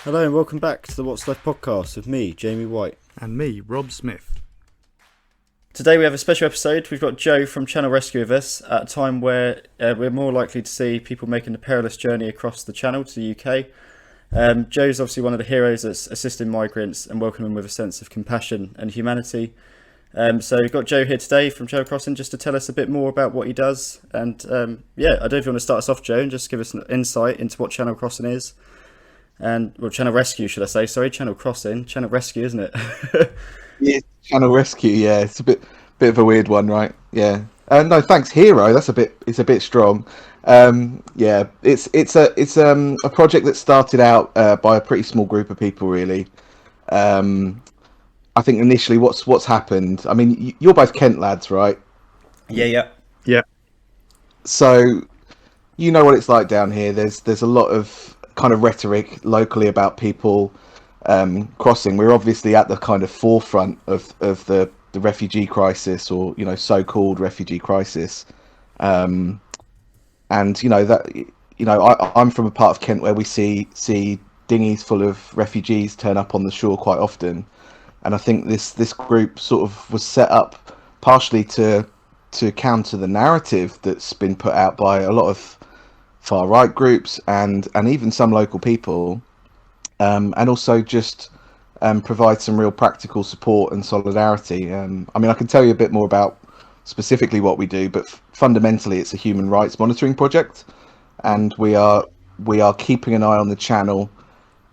Hello and welcome back to the What's Left podcast with me, Jamie White. And me, Rob Smith. Today we have a special episode. We've got Joe from Channel Rescue with us at a time where we're more likely to see people making a perilous journey across the Channel to the UK. Joe's obviously one of the heroes that's assisting migrants and welcoming them with a sense of compassion and humanity. So we've got Joe here today from Channel Crossing just to tell us a bit more about what he does. And I don't know if you want to start us off, Joe, and just give us an insight into what Channel Crossing is. Channel Rescue, should I say? Sorry, Channel Crossing, Channel Rescue, isn't it? Yeah, Channel Rescue. Yeah, it's a bit of a weird one, right? Yeah. No, thanks, Hero. It's a bit strong. Yeah, it's a project that started out by a pretty small group of people, really. I think initially, what's happened. I mean, you're both Kent lads, right? Yeah. So you know what it's like down here. There's a lot of kind of rhetoric locally about people crossing. We're obviously at the kind of forefront of the refugee crisis, or so-called refugee crisis, and I'm from a part of Kent where we see dinghies full of refugees turn up on the shore quite often, and I think this group sort of was set up partially to counter the narrative that's been put out by a lot of far right groups and even some local people, and also just provide some real practical support and solidarity. I mean, I can tell you a bit more about specifically what we do, but fundamentally it's a human rights monitoring project, and we are keeping an eye on the channel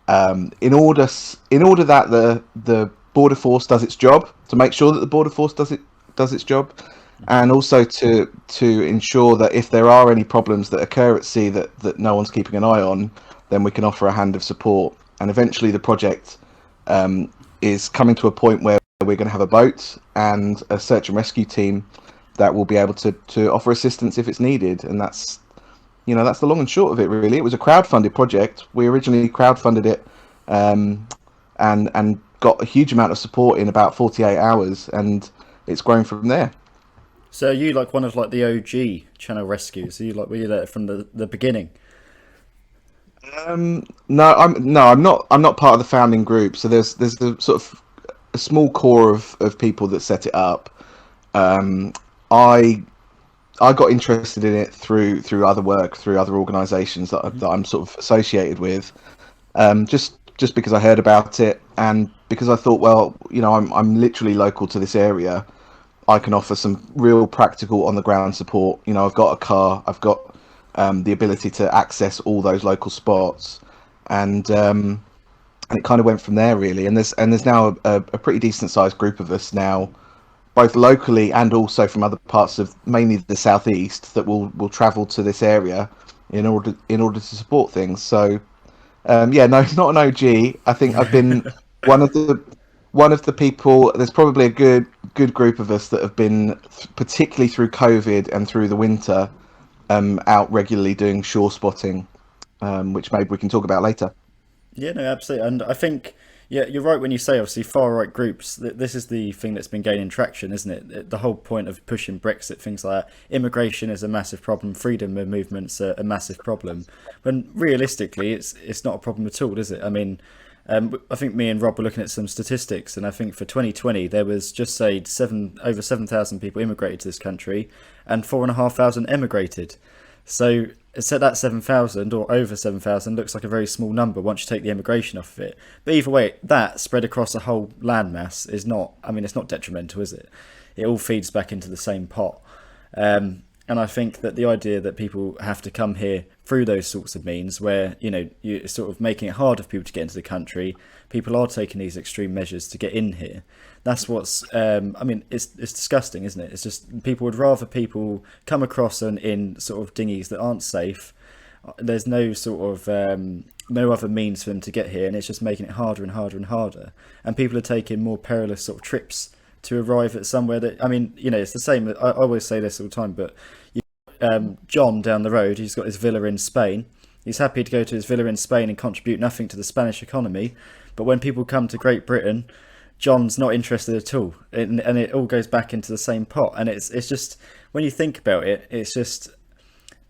in order that the border force does its job, to make sure that the border force does its job, and also to ensure that if there are any problems that occur at sea that no one's keeping an eye on, then we can offer a hand of support. And eventually the project is coming to a point where we're going to have a boat and a search and rescue team that will be able to offer assistance if it's needed. And that's the long and short of it, really. It was a crowdfunded project. We originally crowdfunded it and got a huge amount of support in about 48 hours, and it's grown from there. So are you like one of the OG Channel Rescues? Were you there from the beginning? No, I'm not part of the founding group. So there's the sort of a small core of people that set it up. I got interested in it through other work, through other organisations that I'm sort of associated with. Just because I heard about it, and because I thought, well, I'm literally local to this area. I can offer some real practical on the ground support. I've got a car, I've got the ability to access all those local spots, and it kind of went from there, really. And there's now a pretty decent sized group of us now, both locally and also from other parts of mainly the southeast, that will travel to this area in order to support things. So no, not an OG. I think I've been one of the people. There's probably a good group of us that have been, particularly through COVID and through the winter, out regularly doing shore spotting, which maybe we can talk about later. Yeah, no, absolutely. And I think, yeah, you're right when you say, obviously, far-right groups, this is the thing that's been gaining traction, isn't it? The whole point of pushing Brexit, things like that. Immigration is a massive problem. Freedom of movement's a massive problem. When realistically, it's not a problem at all, is it? I mean, I think me and Rob were looking at some statistics, and I think for 2020 there was just say over 7,000 people immigrated to this country, and 4,500 emigrated. So that 7,000 or over 7,000 looks like a very small number once you take the immigration off of it. But either way, that spread across a whole landmass is not. I mean, it's not detrimental, is it? It all feeds back into the same pot. And I think that the idea that people have to come here through those sorts of means, where you're sort of making it harder for people to get into the country, people are taking these extreme measures to get in here. That's what's. I mean, it's disgusting, isn't it? It's just people would rather people come across in sort of dinghies that aren't safe. There's no sort of no other means for them to get here, and it's just making it harder and harder and harder. And people are taking more perilous sort of trips to arrive at somewhere that, I mean, it's the same. I always say this all the time, but John down the road, he's got his villa in Spain. He's happy to go to his villa in Spain and contribute nothing to the Spanish economy. But when people come to Great Britain, John's not interested at all. And it all goes back into the same pot. And it's just, when you think about it, it's just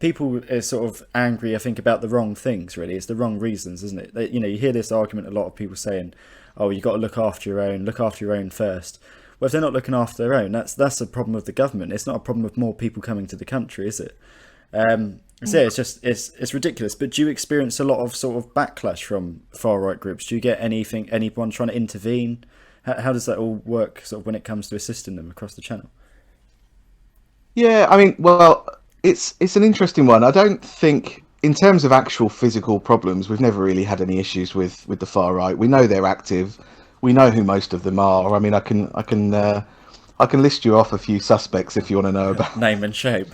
people are sort of angry, I think, about the wrong things. Really, it's the wrong reasons, isn't it? You know, you hear this argument, a lot of people saying, "Oh, you got to look after your own first." Well, if they're not looking after their own, that's a problem of the government. It's not a problem of more people coming to the country, is it? So yeah, it's ridiculous. But do you experience a lot of sort of backlash from far right groups? Do you get anyone trying to intervene? How does that all work, sort of, when it comes to assisting them across the channel? Yeah, I mean, well, it's an interesting one. I don't think, in terms of actual physical problems, we've never really had any issues with the far right. We know they're active. We know who most of them are. I mean, I can list you off a few suspects if you want to know about. Name and shape.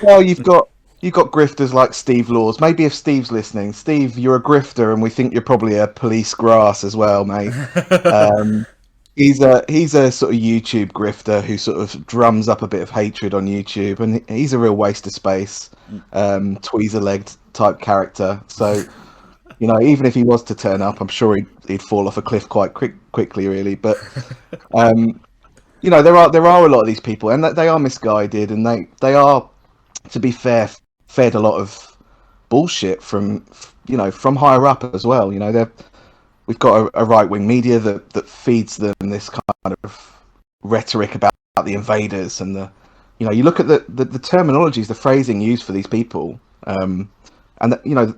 Well, you've got grifters like Steve Laws. Maybe if Steve's listening, Steve, you're a grifter, and we think you're probably a police grass as well, mate. Um, he's a sort of YouTube grifter who sort of drums up a bit of hatred on YouTube, and he's a real waste of space, tweezer-legged type character. So, you know, even if he was to turn up, I'm sure he'd fall off a cliff quite quickly, really. But you know, there are a lot of these people, and they are misguided, and they are, to be fair, fed a lot of bullshit from, you know, from higher up as well. You know, we've got a right wing media that feeds them this kind of rhetoric about the invaders, and you know, you look at the terminologies, the phrasing used for these people, and you know,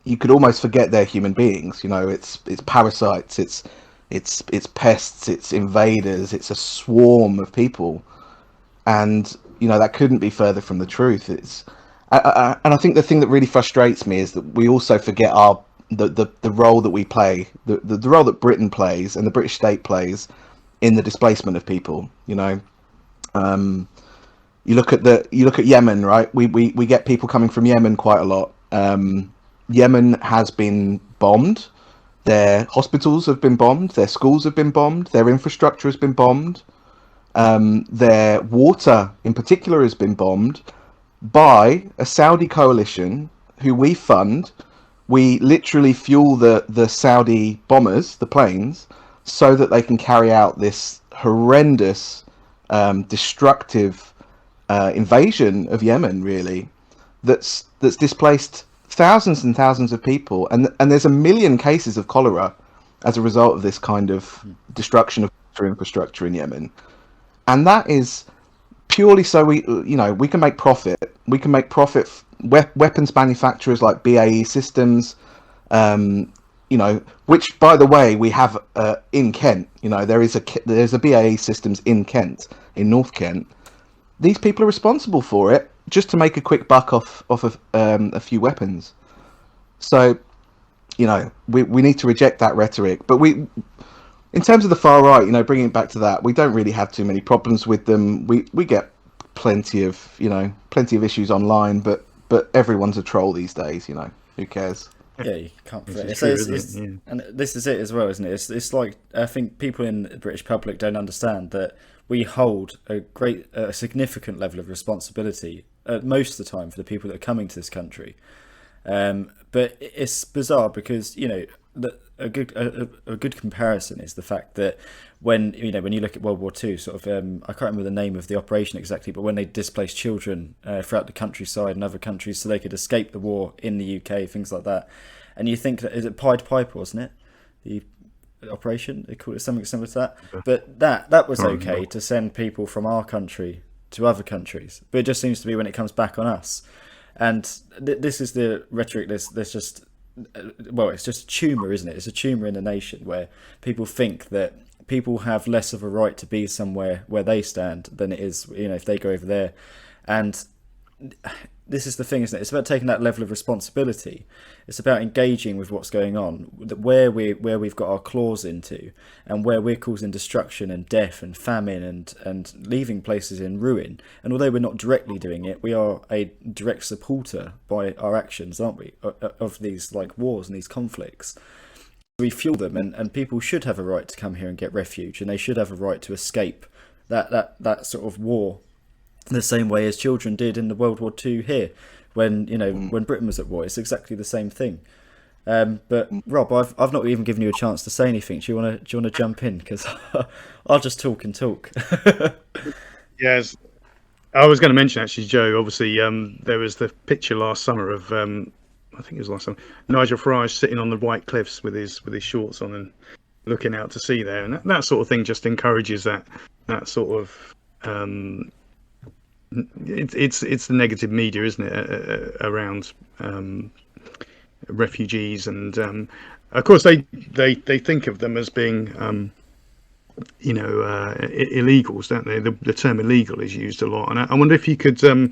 you could almost forget they're human beings. You know, it's parasites, it's pests, it's invaders, it's a swarm of people, and you know, that couldn't be further from the truth. And I think the thing that really frustrates me is that we also forget the role that we play, the role that Britain plays and the British state plays in the displacement of people. You know, you look at Yemen, right? We get people coming from Yemen quite a lot. Yemen has been bombed. Their hospitals have been bombed. Their schools have been bombed. Their infrastructure has been bombed. Their water, in particular, has been bombed by a Saudi coalition who we fund. We literally fuel the Saudi bombers, the planes, so that they can carry out this horrendous, destructive invasion of Yemen. Really, that's displaced thousands and thousands of people, and there's a million cases of cholera as a result of this kind of destruction of infrastructure in Yemen. And that is purely so we can make profit. We can make profit. Weapons manufacturers like BAE Systems, you know, which, by the way, we have in Kent. You know, there's a BAE Systems in Kent, in North Kent. These people are responsible for it just to make a quick buck off of a few weapons. So, you know, we need to reject that rhetoric. But in terms of the far right, you know, bringing it back to that, we don't really have too many problems with them. We get plenty of issues online, but everyone's a troll these days. You know, who cares? Yeah, you can't forget it. True, isn't it? Yeah. And this is it as well, isn't it? It's like, I think people in the British public don't understand that we hold a significant level of responsibility most of the time for the people that are coming to this country. But it's bizarre because, you know, a good comparison is the fact that when you look at World War II, sort of, I can't remember the name of the operation exactly, but when they displaced children throughout the countryside and other countries so they could escape the war in the UK, things like that. And you think that, is it Pied Piper, wasn't it? The operation, they called it something similar to that. But that was okay to send people from our country to other countries, but it just seems to be when it comes back on us. And this is the rhetoric. There's just, well, it's just a tumour, isn't it? It's a tumour in the nation where people think that people have less of a right to be somewhere where they stand than it is, you know, if they go over there. And this is the thing, isn't it? It's about taking that level of responsibility. It's about engaging with what's going on, where we've got our claws into, and where we're causing destruction and death and famine and leaving places in ruin. And although we're not directly doing it, we are a direct supporter by our actions, aren't we, of these like wars and these conflicts. We fuel them, and people should have a right to come here and get refuge, and they should have a right to escape that sort of war, the same way as children did in the World War II here, when when Britain was at war. It's exactly the same thing. But Rob, I've not even given you a chance to say anything. Do you want to jump in? Because I'll just talk and talk. Yes. I was going to mention actually, Joe. Obviously, there was the picture last summer of I think it was last summer, Nigel Farage sitting on the White Cliffs with his shorts on and looking out to sea there, and that sort of thing just encourages that sort of it's the negative media, isn't it, around refugees, and of course they think of them as being illegals, don't they? The term illegal is used a lot, and I wonder if you could sort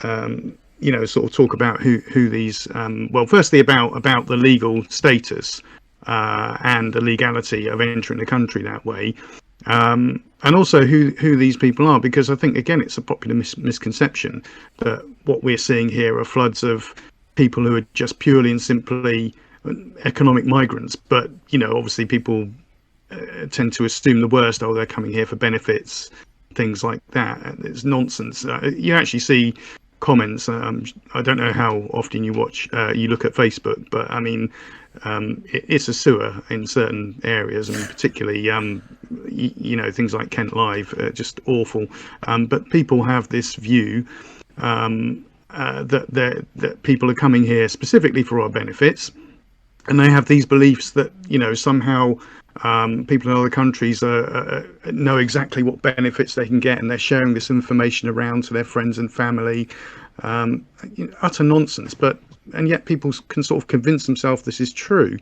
of talk about who these well, firstly about the legal status and the legality of entering the country that way, and also who these people are, because I think again it's a popular misconception that what we're seeing here are floods of people who are just purely and simply economic migrants, but obviously people tend to assume the worst. Oh, they're coming here for benefits, things like that. It's nonsense. You actually see comments. I don't know how often you look at Facebook, but I mean, it's a sewer in certain areas, and particularly, things like Kent Live, just awful. But people have this view that people are coming here specifically for our benefits, and they have these beliefs that somehow people in other countries know exactly what benefits they can get, and they're sharing this information around to their friends and family. Utter nonsense, and yet people can sort of convince themselves this is true.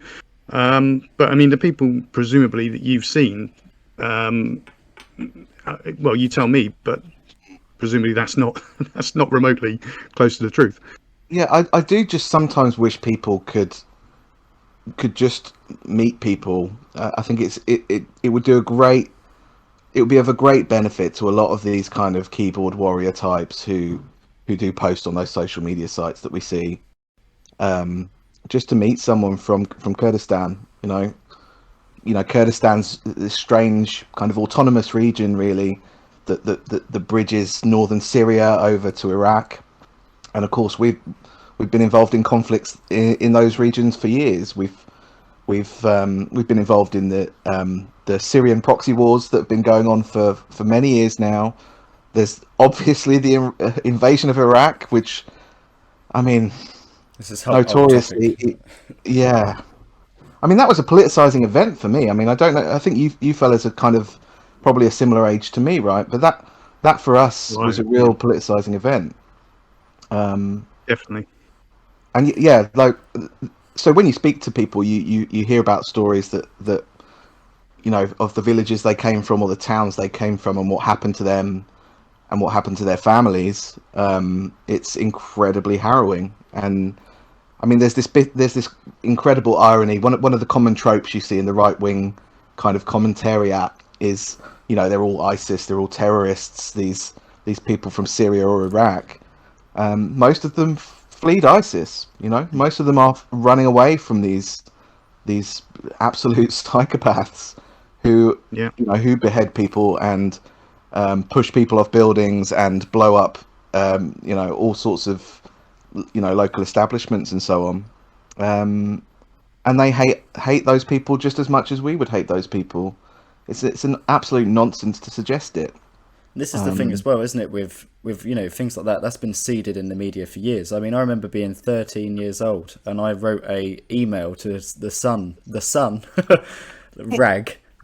But I mean, the people presumably that you've seen, well, you tell me, but presumably that's not remotely close to the truth. Yeah, I do just sometimes wish people could just meet people. I think it would do it would be of a great benefit to a lot of these kind of keyboard warrior types who do post on those social media sites that we see. Just to meet someone from Kurdistan, Kurdistan's this strange kind of autonomous region, really, that bridges northern Syria over to Iraq, and of course we've been involved in conflicts in those regions for years. We've been involved in the Syrian proxy wars that have been going on for many years now. There's obviously the invasion of Iraq, which, I mean, This is notoriously, yeah. I mean, that was a politicizing event for me. I mean, I don't know. I think you fellas are kind of probably a similar age to me, right? But that for us was a real politicizing event. Definitely. And yeah, like, so when you speak to people, you hear about stories that of the villages they came from or the towns they came from and what happened to them and what happened to their families. It's incredibly harrowing. And I mean, there's this incredible irony. One of the common tropes you see in the right wing kind of commentary is, they're all ISIS, they're all terrorists. These people from Syria or Iraq. Most of them fled ISIS. Most of them are running away from these absolute psychopaths who who behead people and push people off buildings and blow up all sorts of local establishments and so on. And they hate those people just as much as we would hate those people. It's an absolute nonsense to suggest it. This is the thing as well, isn't it? With things like that, that's been seeded in the media for years. I mean, I remember being 13 years old, and I wrote a email to the Sun, the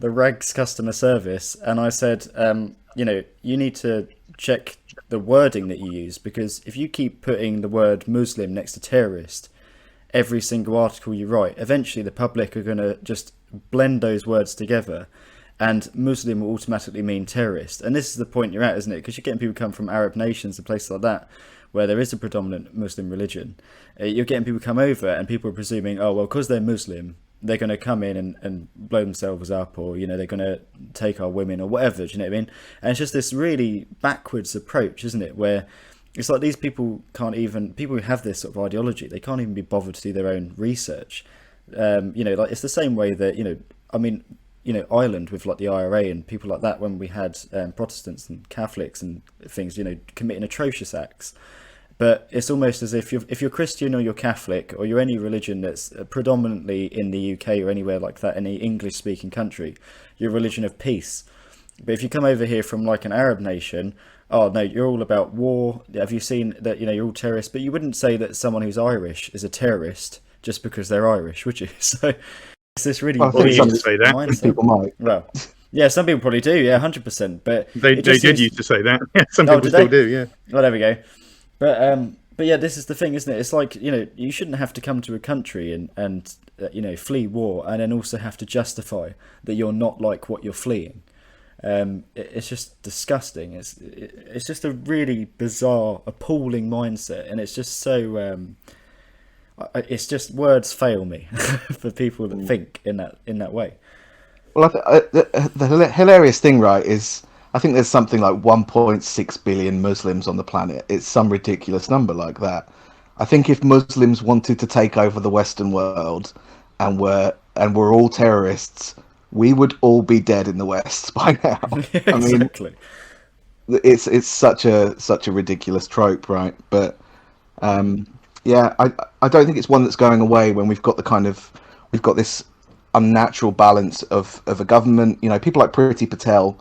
Rag's customer service, and I said, you need to check the wording that you use, because if you keep putting the word Muslim next to terrorist every single article you write, eventually the public are going to just blend those words together, and Muslim will automatically mean terrorist. And this is the point you're at, isn't it? Because you're getting people come from Arab nations and places like that where there is a predominant Muslim religion. You're getting people come over and people are presuming, oh, well, because they're Muslim, they're going to come in and blow themselves up, or, they're going to take our women or whatever. Do you know what I mean? And it's just this really backwards approach, isn't it? Where it's like these people people who have this sort of ideology, they can't even be bothered to do their own research. Like it's the same way that, Ireland with like the IRA and people like that, when we had Protestants and Catholics and things, committing atrocious acts. But it's almost as if you're Christian or you're Catholic or you're any religion that's predominantly in the UK or anywhere like that, any English-speaking country, you're a religion of peace. But if you come over here from like an Arab nation, oh no, you're all about war. Have you seen that? You're all terrorists, but you wouldn't say that someone who's Irish is a terrorist just because they're Irish, would you? So it's this really Well, I Well, think they weird used some to say that. mindset. people might. Well, yeah, some people probably do. Yeah, 100%. But They it just did seems. used to say that. Yeah, some Oh, people did still they? do. Yeah. Well, there we go. But yeah, this is the thing, isn't it? It's like you shouldn't have to come to a country and flee war and then also have to justify that you're not like what you're fleeing. It's just disgusting. It's just a really bizarre, appalling mindset, and it's just so. It's just words fail me for people that think in that way. Well, the hilarious thing, right, is I think there's something like 1.6 billion Muslims on the planet. It's some ridiculous number like that. I think if Muslims wanted to take over the Western world and were all terrorists, we would all be dead in the West by now. I mean, Exactly. it's such a ridiculous trope, right? But yeah, I don't think it's one that's going away when we've got this unnatural balance of a government. People like Priti Patel,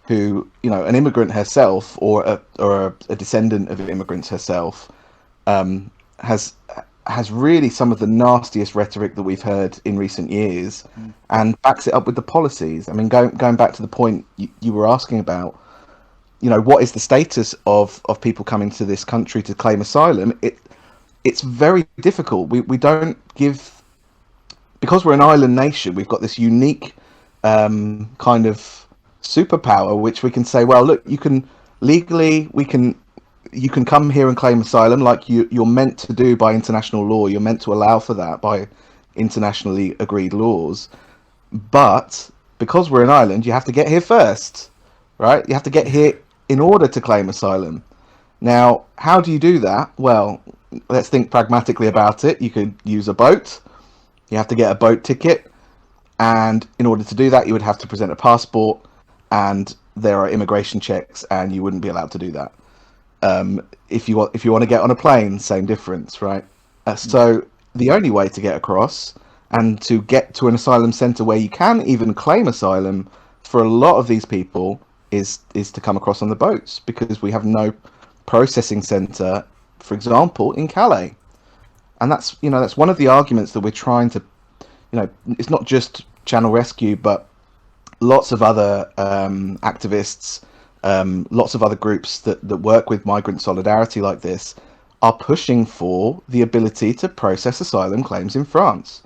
who an immigrant herself or a descendant of immigrants herself, has really some of the nastiest rhetoric that we've heard in recent years, and backs it up with the policies. I mean, going back to the point you were asking about, what is the status of people coming to this country to claim asylum? It's very difficult. We don't give, because we're an island nation, we've got this unique kind of superpower, which we can say, well, look, you can legally, you can come here and claim asylum like you're meant to do by international law. You're meant to allow for that by internationally agreed laws. But because we're an island, you have to get here first, right? You have to get here in order to claim asylum. Now, how do you do that? Well, let's think pragmatically about it. You could use a boat. You have to get a boat ticket. And in order to do that, you would have to present a passport. And there are immigration checks, and you wouldn't be allowed to do that. If you want to get on a plane, same difference, right? So the only way to get across and to get to an asylum centre where you can even claim asylum for a lot of these people is to come across on the boats, because we have no processing centre, for example, in Calais. And that's one of the arguments that we're trying to, it's not just Channel Rescue, but lots of other activists, lots of other groups that work with migrant solidarity like this are pushing for the ability to process asylum claims in France.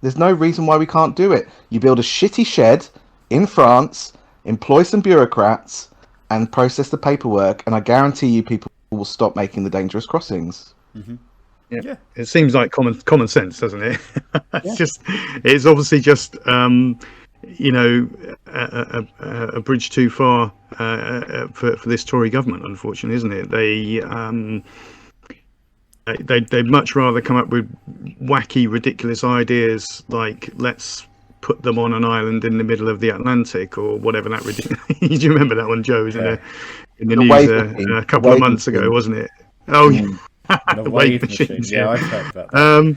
There's no reason why we can't do it. You build a shitty shed in France, employ some bureaucrats, and process the paperwork, and I guarantee you people will stop making the dangerous crossings. Yeah. It seems like common sense, doesn't it? It's obviously just a bridge too far for this Tory government, unfortunately, isn't it? They'd much rather come up with wacky, ridiculous ideas like, let's put them on an island in the middle of the Atlantic or whatever that ridiculous. Do you remember that one, Joe? It was in the news a couple of months ago, wasn't it? Oh, The wave wave machine. machines. Yeah, I've heard about that.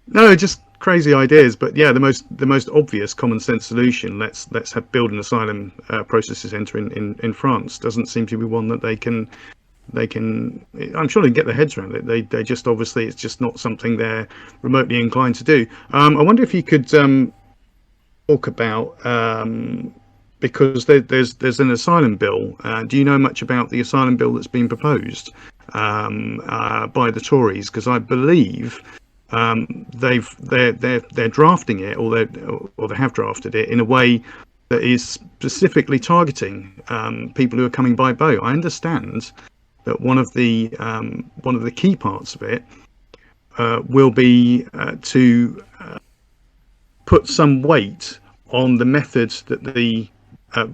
No, just crazy ideas. But yeah, the most obvious common sense solution, let's build an asylum processing centre in France, doesn't seem to be one that they can. I'm sure they can get their heads around it. They just, obviously, it's just not something they're remotely inclined to do. I wonder if you could talk about, because there's an asylum bill. Do you know much about the asylum bill that's been proposed by the Tories? Because I believe they're drafting it, or they have drafted it in a way that is specifically targeting people who are coming by boat. I understand that one of the key parts of it will be to put some weight on the methods that the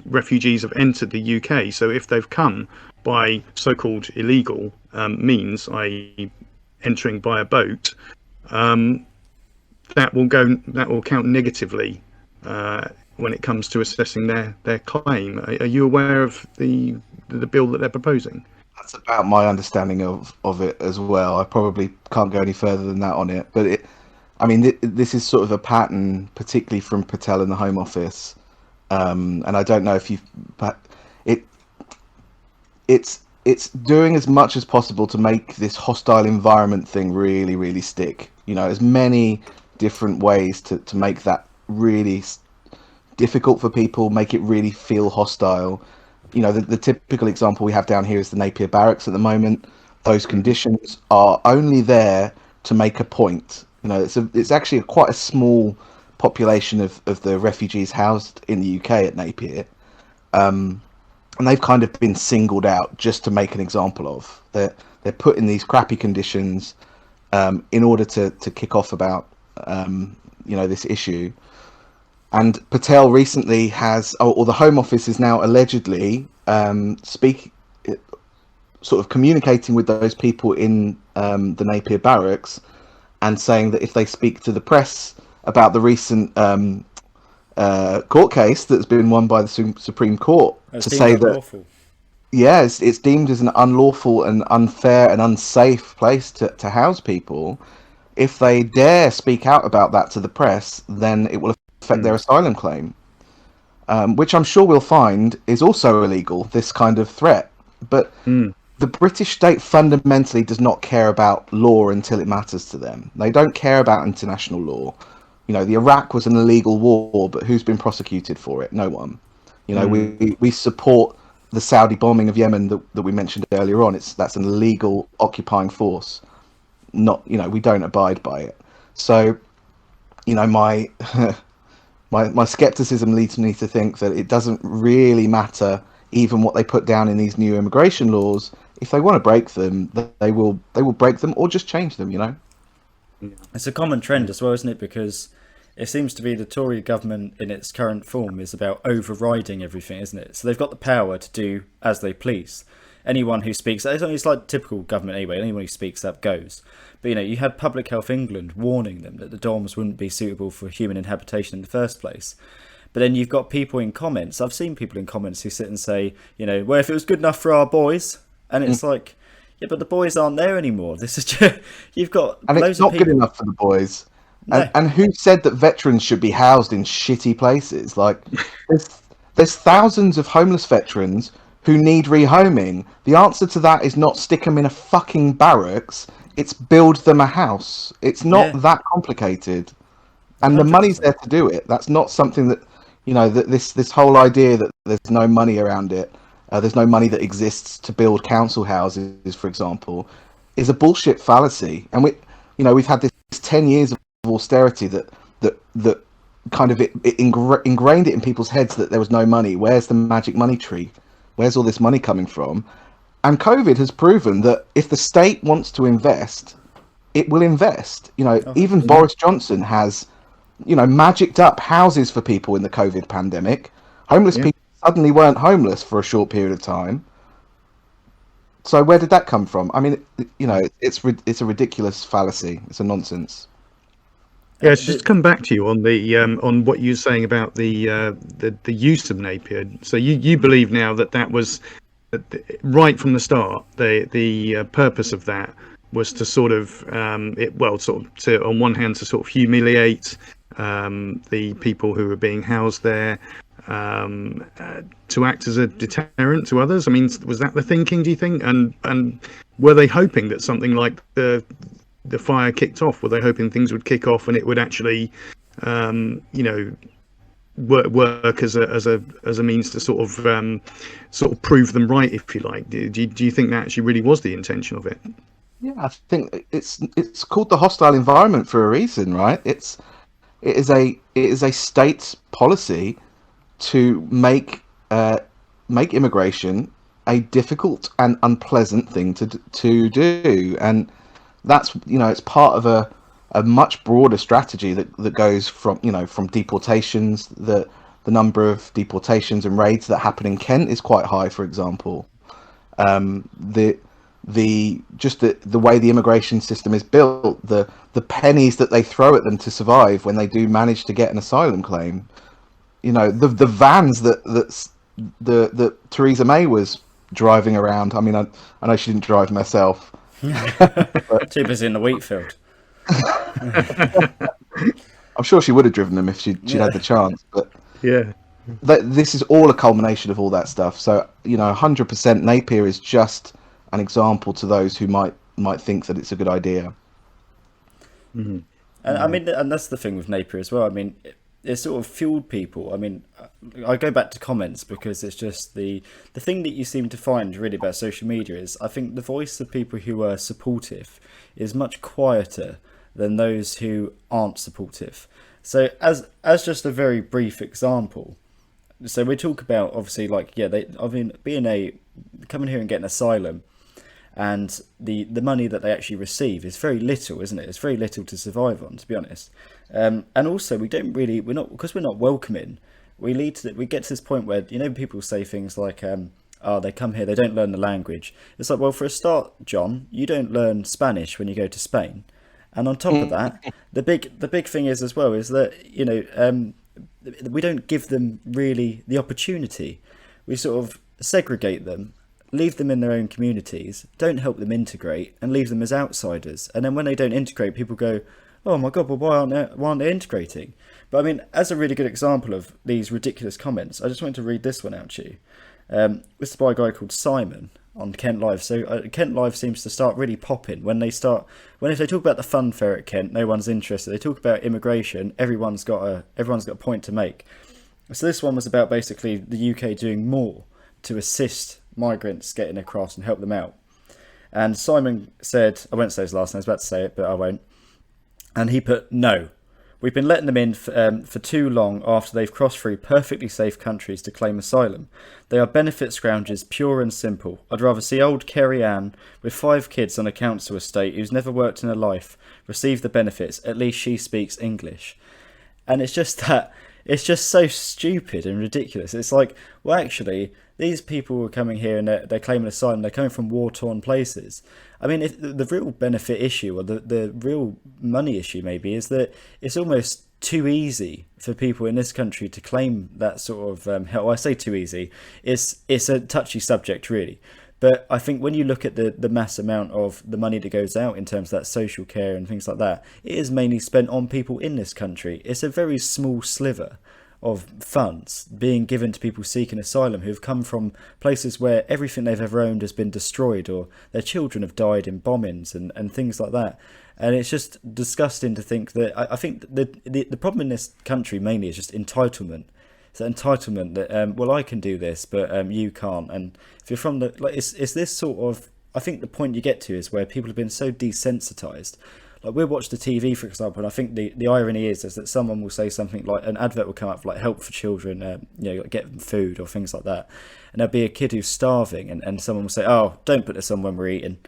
refugees have entered the UK. So if they've come by so-called illegal means, i.e., entering by a boat, that will count negatively when it comes to assessing their claim. Are you aware of the bill that they're proposing? That's about my understanding of it as well. I probably can't go any further than that on it. But this is sort of a pattern, particularly from Patel in the Home Office. And I don't know if it's doing as much as possible to make this hostile environment thing really, really stick. You know, as many different ways to make that really difficult for people, make it really feel hostile. You know, the typical example we have down here is the Napier Barracks at the moment. Those conditions are only there to make a point. You know, it's actually quite a small population of the refugees housed in the UK at Napier. And they've kind of been singled out just to make an example of. They're put in these crappy conditions in order to kick off about this issue. And Patel recently has, or the Home Office is now allegedly sort of communicating with those people in the Napier Barracks and saying that if they speak to the press about the recent court case that's been won by the Supreme Court, to say that it's deemed as an unlawful and unfair and unsafe place to house people. If they dare speak out about that to the press, then it will affect their asylum claim, which I'm sure we'll find is also illegal, this kind of threat. But the British state fundamentally does not care about law until it matters to them. They don't care about international law. You know, the Iraq was an illegal war, but who's been prosecuted for it? No one. You know, we support the Saudi bombing of Yemen that we mentioned earlier on. That's an illegal occupying force. Not, you know, we don't abide by it. So, you know, my my skepticism leads me to think that it doesn't really matter even what they put down in these new immigration laws. If they want to break them, they will break them or just change them. You know, it's a common trend as well, isn't it? Because it seems to be the Tory government in its current form is about overriding everything, isn't it? So they've got the power to do as they please. Anyone who speaks, it's like typical government anyway, anyone who speaks up goes. But, you know, you had Public Health England warning them that the dorms wouldn't be suitable for human inhabitation in the first place. But then you've got people in comments, I've seen people in comments who sit and say, you know, well, if it was good enough for our boys, and it's like, yeah, but the boys aren't there anymore. This is just, you've got and loads it's not of people. good enough for the boys. No. And who said that veterans should be housed in shitty places? Like, there's thousands of homeless veterans who need rehoming. The answer to that is not stick them in a fucking barracks. It's build them a house. It's not that complicated, and 100%. The money's there to do it. That's not something that, you know, that this whole idea that there's no money around it, there's no money that exists to build council houses, for example, is a bullshit fallacy. And we've had this 10 years of austerity that kind of it ingrained it in people's heads that there was no money. Where's the magic money tree? Where's all this money coming from? And COVID has proven that if the state wants to invest, it will invest. You know, even Boris Johnson has, you know, magicked up houses for people in the COVID pandemic. Homeless people suddenly weren't homeless for a short period of time. So where did that come from? I mean, you know, it's a ridiculous fallacy. It's a nonsense. Yeah, just to come back to you on the on what you were saying about the use of Napier. So you believe now that was right from the start. The purpose of that was to sort of to on one hand to sort of humiliate the people who were being housed there, to act as a deterrent to others. I mean, was that the thinking, do you think? And were they hoping that something like the fire kicked off? Were they hoping things would kick off and it would actually, work as a means to sort of prove them right, if you like? Do you think that actually really was the intention of it? Yeah, I think it's called the hostile environment for a reason, right? It is a state's policy to make immigration a difficult and unpleasant thing to do, and that's, you know, it's part of a much broader strategy that goes from deportations. The number of deportations and raids that happen in Kent is quite high, for example. The way the immigration system is built, the pennies that they throw at them to survive when they do manage to get an asylum claim. You know, the vans that Theresa May was driving around. I mean, I know she didn't drive myself. Too busy in the wheat field. I'm sure she would have driven them if she'd had the chance. But yeah. this is all a culmination of all that stuff. So 100% Napier is just an example to those who might think that it's a good idea. Mm-hmm. And I mean, and that's the thing with Napier as well. I mean, it sort of fueled people. I mean, I go back to comments because it's just the thing that you seem to find really about social media is I think the voice of people who are supportive is much quieter than those who aren't supportive. So as just a very brief example, so we talk about obviously like coming here and getting asylum, and the money that they actually receive is very little, isn't it? It's very little to survive on, to be honest. And also we're not welcoming. We get to this point where people say things like they come here, they don't learn the language. It's like, well, for a start, John, you don't learn Spanish when you go to Spain, and on top of that, the big thing is as well is that we don't give them really the opportunity. We sort of segregate them, leave them in their own communities, don't help them integrate, and leave them as outsiders. And then when they don't integrate, people go, oh my God, well, why aren't they integrating? But I mean, as a really good example of these ridiculous comments, I just wanted to read this one out to you. This is by a guy called Simon on Kent Live. So Kent Live seems to start really popping when if they talk about the fun fair at Kent, no one's interested. They talk about immigration, everyone's got a point to make. So this one was about basically the UK doing more to assist migrants getting across and help them out. And Simon said, I won't say his last name, I was about to say it, but I won't. And he put, no. We've been letting them in for too long after they've crossed through perfectly safe countries to claim asylum. They are benefit scroungers, pure and simple. I'd rather see old Kerry Ann with 5 kids on a council estate who's never worked in her life receive the benefits. At least she speaks English. And it's just so stupid and ridiculous. It's like, well, actually, these people are coming here and they're claiming asylum. They're coming from war-torn places. I mean, the real benefit issue, or the real money issue maybe, is that it's almost too easy for people in this country to claim that sort of help. I say too easy. It's a touchy subject, really. But I think when you look at the mass amount of the money that goes out in terms of that social care and things like that, it is mainly spent on people in this country. It's a very small sliver of funds being given to people seeking asylum who've come from places where everything they've ever owned has been destroyed, or their children have died in bombings and things like that. And it's just disgusting to think that I think the problem in this country mainly is just entitlement. It's that entitlement that well, I can do this, but you can't. And if you're from it's this sort of, I think the point you get to is where people have been so desensitized. Like, we'll watch the TV, for example, and I think the irony is that someone will say something like, an advert will come up for like help for children, like get them food or things like that, and there'll be a kid who's starving, and someone will say, oh, don't put this on when we're eating.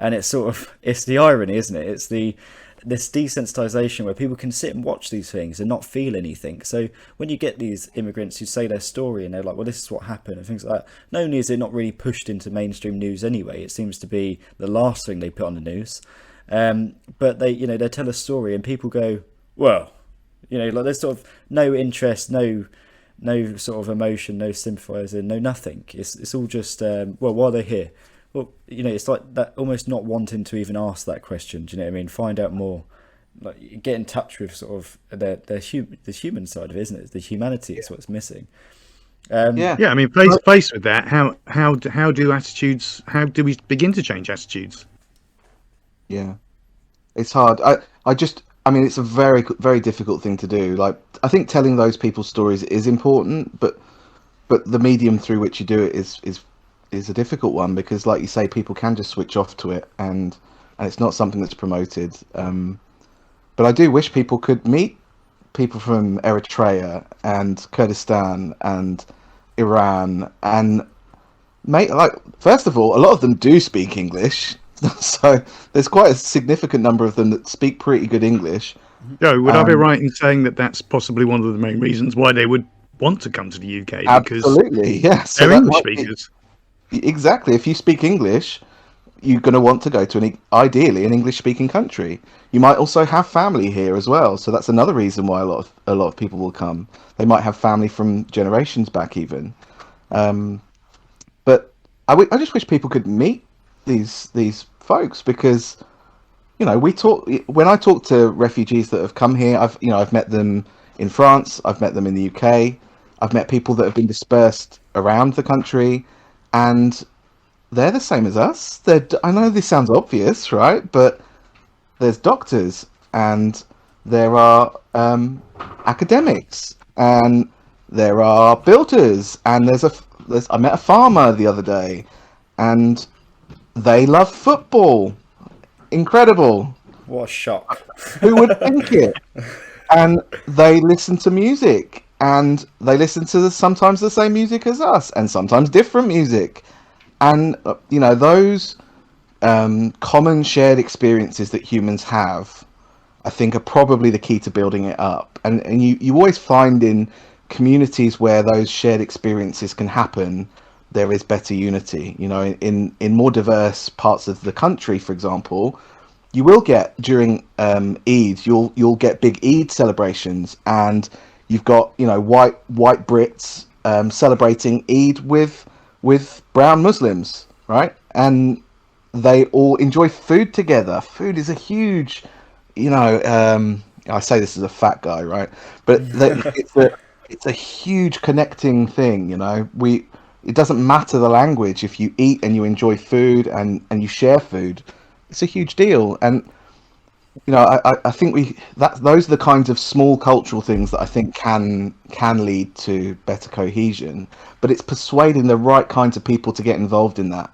And it's sort of, it's the irony, isn't it? It's this desensitization where people can sit and watch these things and not feel anything. So when you get these immigrants who say their story and they're like, well, this is what happened and things like that, not only is it not really pushed into mainstream news anyway, it seems to be the last thing they put on the news. But they tell a story and people go, well, like there's sort of no interest, no sort of emotion, no sympathising, no nothing. It's all just, well, why are they here? Well, it's like that, almost not wanting to even ask that question. Do you know what I mean? Find out more, like get in touch with sort of the human side of it, isn't it? The humanity is what's missing. Yeah. I mean, faced with that, how do we begin to change attitudes? Yeah, it's hard. I mean, it's a very, very difficult thing to do. Like, I think telling those people's stories is important, but the medium through which you do it is a difficult one, because, like you say, people can just switch off to it, and it's not something that's promoted. But I do wish people could meet people from Eritrea and Kurdistan and Iran, and first of all, a lot of them do speak English. So there's quite a significant number of them that speak pretty good English. Joe, would I be right in saying that that's possibly one of the main reasons why they would want to come to the UK? Absolutely, yes. They're English speakers. Exactly. If you speak English, you're going to want to go to ideally an English-speaking country. You might also have family here as well, so that's another reason why a lot of people will come. They might have family from generations back, even. But I just wish people could meet these folks, because when I talk to refugees that have come here, I've met them in France, I've met them in the UK, I've met people that have been dispersed around the country, and they're the same as us. I know this sounds obvious, right? But there's doctors, and there are academics, and there are builders, and I met a farmer the other day, and they love football. Incredible. What a shock. Who would think it? And they listen to music, and they listen to sometimes the same music as us, and sometimes different music. And those common shared experiences that humans have, I think, are probably the key to building it up. And you always find in communities where those shared experiences can happen, there is better unity. In more diverse parts of the country, for example, you will get during Eid, you'll get big Eid celebrations, and you've got white Brits celebrating Eid with brown Muslims, right? And they all enjoy food together. Food is a huge, I say this as a fat guy, right? But it's a huge connecting thing. It doesn't matter the language. If you eat and you enjoy food and you share food, it's a huge deal. And I think those are the kinds of small cultural things that I think can lead to better cohesion. But it's persuading the right kinds of people to get involved in that.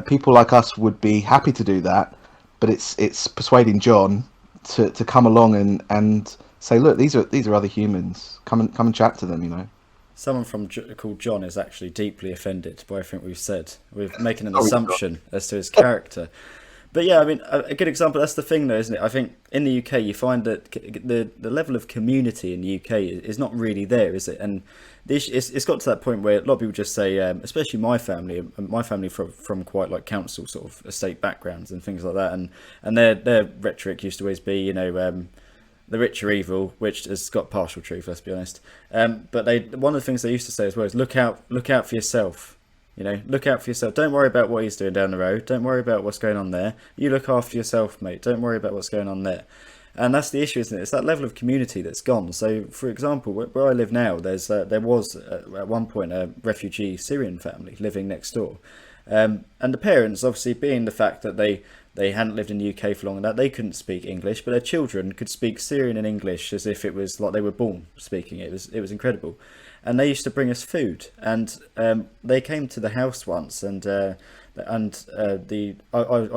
People like us would be happy to do that, but it's persuading John to come along and say, look, these are other humans. Come and chat to them. Someone called John is actually deeply offended by everything we've said. We're making an assumption as to his character. But yeah, I mean, a good example, that's the thing though, isn't it? I think in the UK you find that the level of community in the UK is not really there, is it? And it's got to that point where a lot of people just say, especially my family from quite like council sort of estate backgrounds and things like that, and their rhetoric used to always be, the rich are evil, which has got partial truth, let's be honest. But one of the things they used to say as well is look out for yourself. Look out for yourself. Don't worry about what he's doing down the road. Don't worry about what's going on there. You look after yourself, mate. Don't worry about what's going on there. And that's the issue, isn't it? It's that level of community that's gone. So, for example, where I live now, there was at one point a refugee Syrian family living next door. And the parents, obviously, being the fact that they hadn't lived in the UK for long and that they couldn't speak English, but their children could speak Syrian and English as if it was like they were born speaking it. It was incredible. And they used to bring us food, and they came to the house once, and I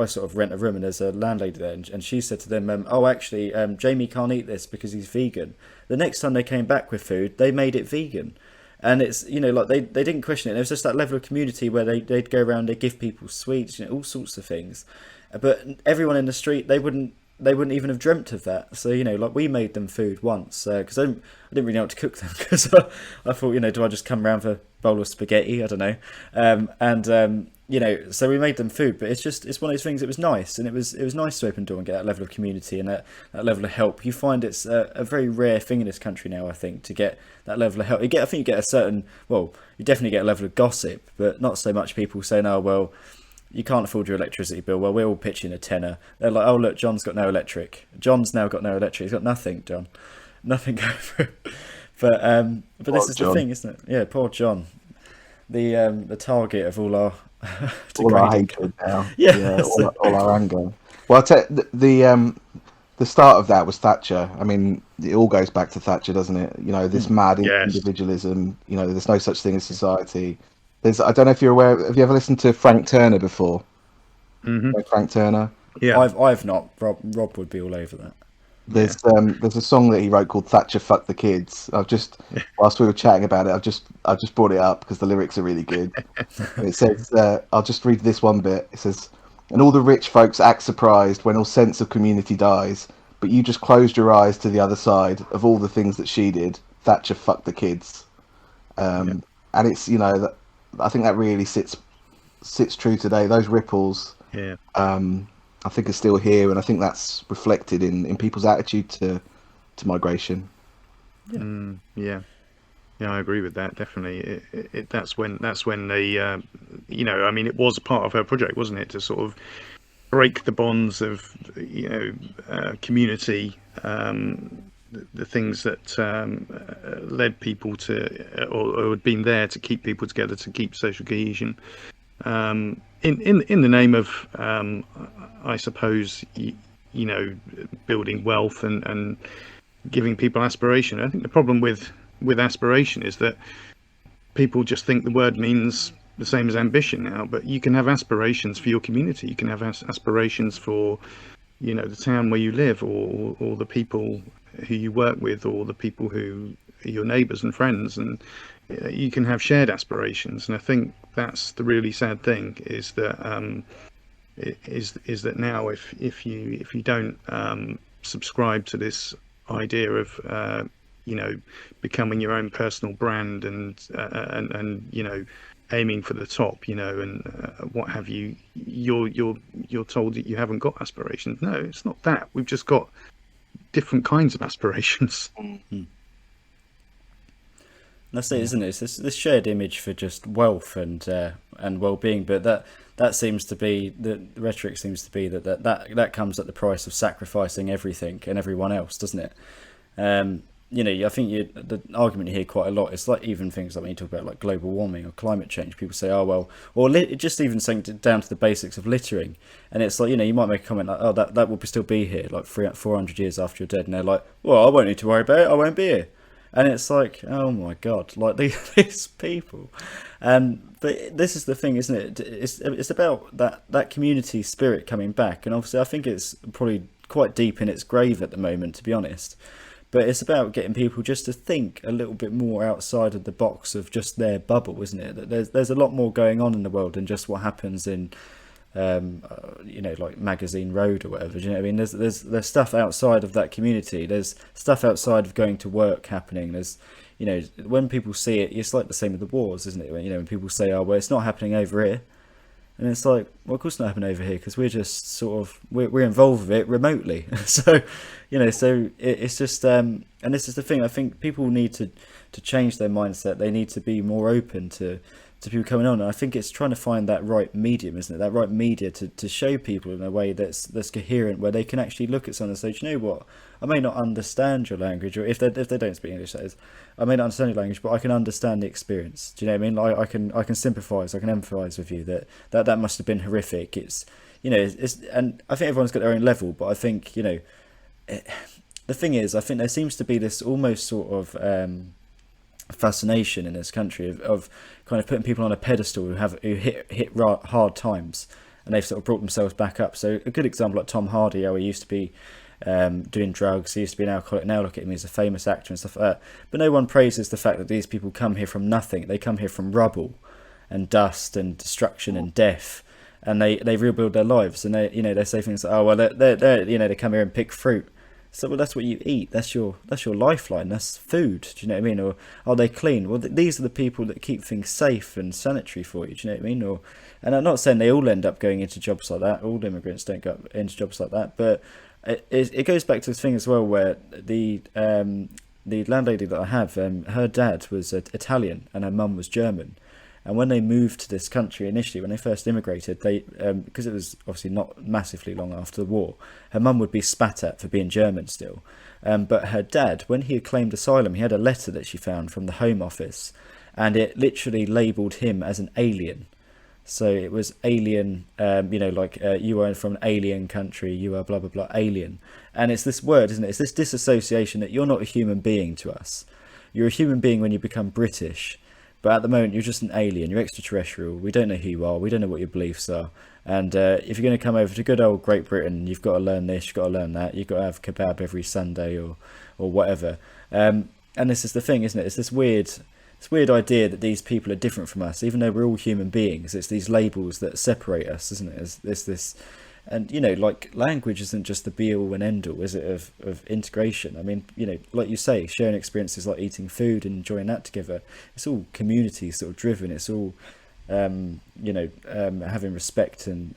sort of rent a room, and there's a landlady there, and she said to them, "Oh, actually, Jamie can't eat this because he's vegan." The next time they came back with food, they made it vegan, and it's like they didn't question it. There was just that level of community where they'd go around, they give people sweets, all sorts of things, but everyone in the street they wouldn't even have dreamt of that. So like we made them food once because I didn't really know how to cook them because I thought do I just come around for a bowl of spaghetti? I don't know. So we made them food, but it's one of those things. It was nice, and it was nice to open the door and get that level of community and that level of help. You find it's a very rare thing in this country now, I think, to get that level of help. I think you get a certain, well, you definitely get a level of gossip, but not so much people saying, oh well, you can't afford your electricity bill. Well, we're all pitching a tenner. They're like, oh look, John's got no electric. John's now got no electric. He's got nothing, John. Nothing going through. But this is John. The thing, isn't it? Yeah, poor John. The target of all our hatred now. Yeah, all our anger. Well, I'll tell you, the start of that was Thatcher. I mean, it all goes back to Thatcher, doesn't it? This mad individualism. There's no such thing as society. I don't know if you're aware. Have you ever listened to Frank Turner before? Mm-hmm. Frank Turner. Yeah, I've not. Rob would be all over that. There's a song that he wrote called "Thatcher Fuck the Kids." Whilst we were chatting about it, I've just brought it up because the lyrics are really good. It says, I'll just read this one bit. It says, "And all the rich folks act surprised when all sense of community dies, but you just closed your eyes to the other side of all the things that she did. Thatcher fucked the kids." And it's I think that really sits true today. Those ripples, I think are still here, and I think that's reflected in people's attitude to migration. Yeah, I agree with that. Definitely, that's when they, I mean, it was part of her project, wasn't it, to sort of break the bonds of community the things that led people to, or had been there to keep people together, to keep social cohesion, in the name of, I suppose, building wealth and giving people aspiration. I think the problem with aspiration is that people just think the word means the same as ambition now, but you can have aspirations for your community. You can have aspirations for, the town where you live, or the people who you work with, or the people who are your neighbours and friends, and you can have shared aspirations. And I think that's the really sad thing, is that is that now if you don't subscribe to this idea of becoming your own personal brand and aiming for the top, and what have you, you're told that you haven't got aspirations. No, it's not that. We've just got different kinds of aspirations. That's it, isn't it? It's this shared image for just wealth and well-being, but that seems to be the rhetoric seems to be that comes at the price of sacrificing everything and everyone else, doesn't it? I think the argument you hear quite a lot is like even things like when you talk about like global warming or climate change, people say, oh well, or just even saying down to the basics of littering, and it's like, you might make a comment like, oh, that will still be here like 400 years after you're dead, and they're like, well, I won't need to worry about it, I won't be here. And it's like, oh my God, like these people. But this is the thing, isn't it? It's about that community spirit coming back. And obviously I think it's probably quite deep in its grave at the moment, to be honest. But it's about getting people just to think a little bit more outside of the box of just their bubble, isn't it? That there's a lot more going on in the world than just what happens in like Magazine Road or whatever. Do you know what I mean? There's stuff outside of that community. There's stuff outside of going to work happening. There's, when people see it, it's like the same with the wars, isn't it? When people say, oh well, it's not happening over here, and it's like, well, of course it's not happening over here, because we're just sort of we're involved with it remotely. So it's just and this is the thing. I think people need to change their mindset. They need to be more open to people coming on, and I think it's trying to find that right medium, isn't it? That right media to show people in a way that's coherent, where they can actually look at someone and say, do you know what, I may not understand your language, or if they don't speak English, that is, I may not understand your language, but I can understand the experience. Do you know what I mean? Like I can sympathise, I can empathise with you that must have been horrific. It's and I think everyone's got their own level, but I think the thing is, I think there seems to be this almost sort of fascination in this country of kind of putting people on a pedestal who hit hard times, and they've sort of brought themselves back up. So a good example, like Tom Hardy, how he used to be doing drugs, he used to be an alcoholic, now look at him, he's a famous actor and stuff like that. But no one praises the fact that these people come here from nothing. They come here from rubble and dust and destruction and death, and they rebuild their lives, and they say things like, oh well, they come here and pick fruit. So, well, that's what you eat. That's your lifeline. That's food. Do you know what I mean? Or are they clean? Well, these are the people that keep things safe and sanitary for you. Do you know what I mean? And I'm not saying they all end up going into jobs like that. All immigrants don't go into jobs like that. But it goes back to this thing as well, where the landlady that I have, her dad was Italian and her mum was German. And when they moved to this country initially, when they first immigrated, they because it was obviously not massively long after the war, her mum would be spat at for being German still. But her dad, when he had claimed asylum, he had a letter that she found from the Home Office, and it literally labelled him as an alien. So it was alien, you are from an alien country, you are blah, blah, blah, alien. And it's this word, isn't it? It's this disassociation that you're not a human being to us. You're a human being when you become British. But at the moment, you're just an alien. You're extraterrestrial. We don't know who you are. We don't know what your beliefs are. And if you're going to come over to good old Great Britain, you've got to learn this, you've got to learn that. You've got to have kebab every Sunday or whatever. And this is the thing, isn't it? It's this weird idea that these people are different from us, even though we're all human beings. It's these labels that separate us, isn't it? It's this. And, like, language isn't just the be-all and end-all, is it, of integration? I mean, like you say, sharing experiences like eating food and enjoying that together, it's all community sort of driven. It's all, having respect and,